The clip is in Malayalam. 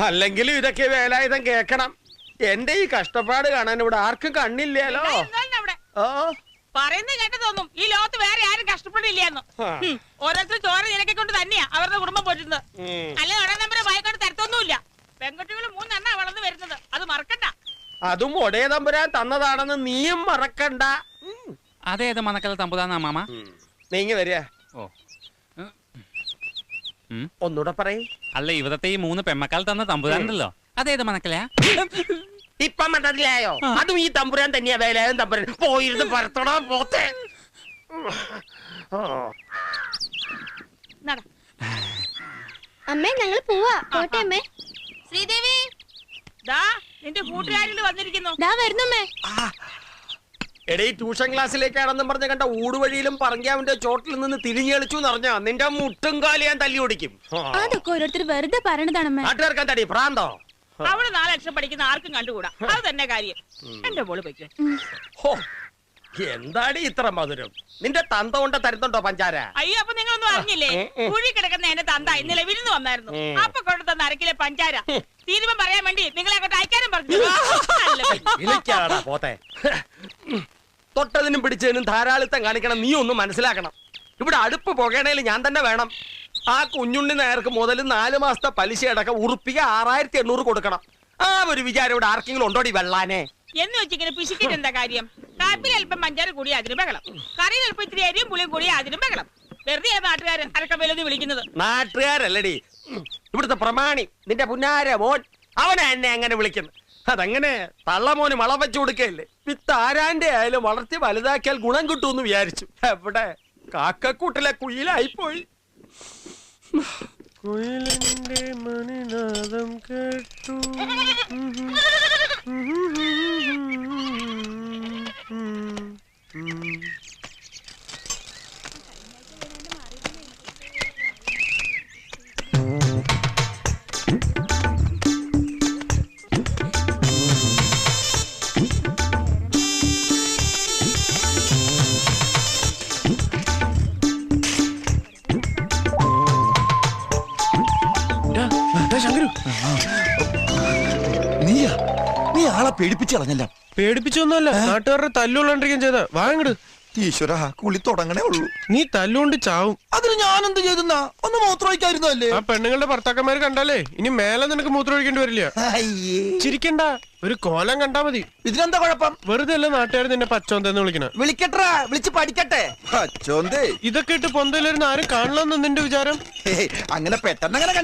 അല്ലെങ്കിലും ഇതൊക്കെ വേലായുധം കേക്കണം. എന്റെ ഈ കഷ്ടപ്പാട് കാണാൻ ഇവിടെ ആർക്കും കണ്ണില്ലല്ലോ. പറയുന്നത് കേട്ട് തോന്നും ഈ ലോകത്ത് വേറെ ആരും കഷ്ടപ്പെടില്ലെന്ന്. ഓരോരുത്തർ ചോര നിനക്കെ കൊണ്ട് തന്നെയാ അവരുടെ കുടുംബം പോറ്റുന്നത്. അല്ല ഒടേ നമ്പരെ വായിക്കൊണ്ട് തരത്തൊന്നുമില്ല. പെൺകുട്ടികൾ 3 എണ്ണ വളർന്നു വരുന്നത്, അത് മറക്കണ്ട. അതും ഒടേ തമ്പുരാൻ തന്നതാണെന്ന് നീയും മറക്കണ്ട. അതേത് മനക്കൽ തമ്പുരാനാ മാമ? നീങ്ങി വരിക. ഓ, ഒന്നൂടെ പറയ്. അല്ല, ഇവിടത്തെ ഈ 3 പെമ്മക്കാൽ തന്ന തമ്പുരാനുണ്ടല്ലോ, അതേത് മനക്കലാ? ഇപ്പൊ മനസ്സിലായോ? അതും ഈ തമ്പുരാൻ തന്നെയാ വേലായുധം തമ്പുരാൻ. പോയിരുന്ന് പരത്തണോ പോത്തെ. അമ്മേ ഞങ്ങൾ പോവാ. പോട്ടെ അമ്മേ. ശ്രീദേവി, ദാ നിന്റെ കൂട്ടുകാരിൽ വന്നിരിക്കുന്നു. ദാ വരുന്നമ്മേ. എടേ, ട്യൂഷൻ ക്ലാസ്സിലേക്കാണെന്നും പറഞ്ഞ കണ്ട ഊടുവഴിയിലും പറങ്കാവിന്റെ ചോട്ടിൽ നിന്ന് തിരിഞ്ഞു കളിച്ചു എന്നറിഞ്ഞാ നിന്റെ മുട്ടും കാലി ഞാൻ തല്ലി ഓടിക്കും. അതൊക്കെ ഓരോരുത്തർ വെറുതെ പറയണതാണമ്മേ. നാട്ടുകാർക്കാൻ തടി പ്രാന്തോ? അവള് 4 അക്ഷരം പഠിക്കുന്ന ആർക്കും കണ്ടുകൂടാ. അത് തന്നെ കാര്യം. എന്റെ മോള് പൊയ്ക്കോ. എന്താടി ഇത്ര മധുരം? നിന്റെ തന്ത കൊണ്ട് തരുന്നുണ്ടോ പഞ്ചാര? അയ്യോ, അപ്പൊ നിങ്ങളൊന്നും അറിഞ്ഞില്ലേ? കുഴി കിടക്കുന്ന എന്റെ തന്ത ഇന്നലെ വിരുന്ന് വന്നായിരുന്നു. അപ്പൊ കൊണ്ട് തന്ന അരക്കിലെ പഞ്ചാര തീരുമാനം പറയാൻ വേണ്ടി നിങ്ങളെ അങ്ങോട്ട് അയക്കാനും പറഞ്ഞു. പോത്തെ. തൊട്ടതിനും പിടിച്ചതിനും ധാരാളിത്തം കാണിക്കണം. നീ ഒന്നും മനസ്സിലാക്കണം. ഇവിടെ അടുപ്പ് പുകയണേൽ ഞാൻ തന്നെ വേണം. ആ കുഞ്ഞുണ്ണി നേർക്ക് മുതൽ 4 മാസത്തെ പലിശ അടക്കം ഉറുപ്പിക 6800 കൊടുക്കണം. ആ ഒരു വിചാരം ഇവിടെ ആർക്കെങ്കിലും ഉണ്ടോടി വെള്ളാനെ? എന്ന് വെച്ചിങ്ങനെ പിശിക്കിട്ട് എന്താ കാര്യം? കാപ്പിൽ അല്പം പഞ്ചാര കൂടി അതിന് ബഹളം, കറിയിൽ അല്പം ഇത്തിരി അരിയും പുളിയും കൂടി അതിനും ബഹളം. വെറുതെ നാട്ടുകാരൻ അരക്കമ്പേലെന്ന് വിളിക്കുന്നത്. നാട്ടുകാരല്ലടി, ഇവിടുത്തെ പ്രമാണി നിന്റെ പുന്നാര മോൻ. അവനെ എന്നെ അങ്ങനെ വിളിക്കുന്നു. അതങ്ങനെ തള്ളമോന് മളം വെച്ചു കൊടുക്കല്ലേ. വിത്ത് ആരാന്റെ ആയാലും വളർത്തി വലുതാക്കിയാൽ ഗുണം കിട്ടുമെന്ന് വിചാരിച്ചു. എവിടെ കാക്കക്കൂട്ടിലെ കുയിലായിപ്പോയി. കുയിലിന്റെ മണിനാദം കേട്ടു. നീ ആളെ പേടിപ്പിച്ചു കളഞ്ഞല്ല. പേടിപ്പിച്ചൊന്നുമല്ല, നാട്ടുകാരുടെ തല്ലുകൊണ്ടിരിക്കുകയും ചെയ്ത. വാങ്ങട് ഈശ്വര, കുളി തുടങ്ങണേ ഉള്ളൂ. നീ തല്ലുകൊണ്ട് ചാവും. അതിന് ഞാനെന്ത് ചെയ്തെന്നാ? ഒന്ന് മൂത്രമൊഴിക്കായിരുന്നു അല്ലേ? ആ പെണ്ണുങ്ങളുടെ ഭർത്താക്കന്മാര് കണ്ടാലേ ഇനി മേലെ നിനക്ക് മൂത്രമൊഴിക്കേണ്ടി വരില്ല. ചിരിക്കണ്ട, ഒരു കോലം കണ്ടാ മതി. ഇതിനെന്താ കുഴപ്പം? വെറുതെ അല്ല നാട്ടുകാർ നിന്നെ പച്ചോന്തെന്ന് വിളിക്കണ. വിളിക്കട്ടാ, വിളിച്ച് പഠിക്കട്ടെ. പച്ചോന്തേ ഇതൊക്കെ ഇട്ട് പൊന്തയിലിരുന്ന് ആരും കാണണമെന്ന് നിന്റെ വിചാരം? അങ്ങനെ പെട്ടെന്ന് അങ്ങനെ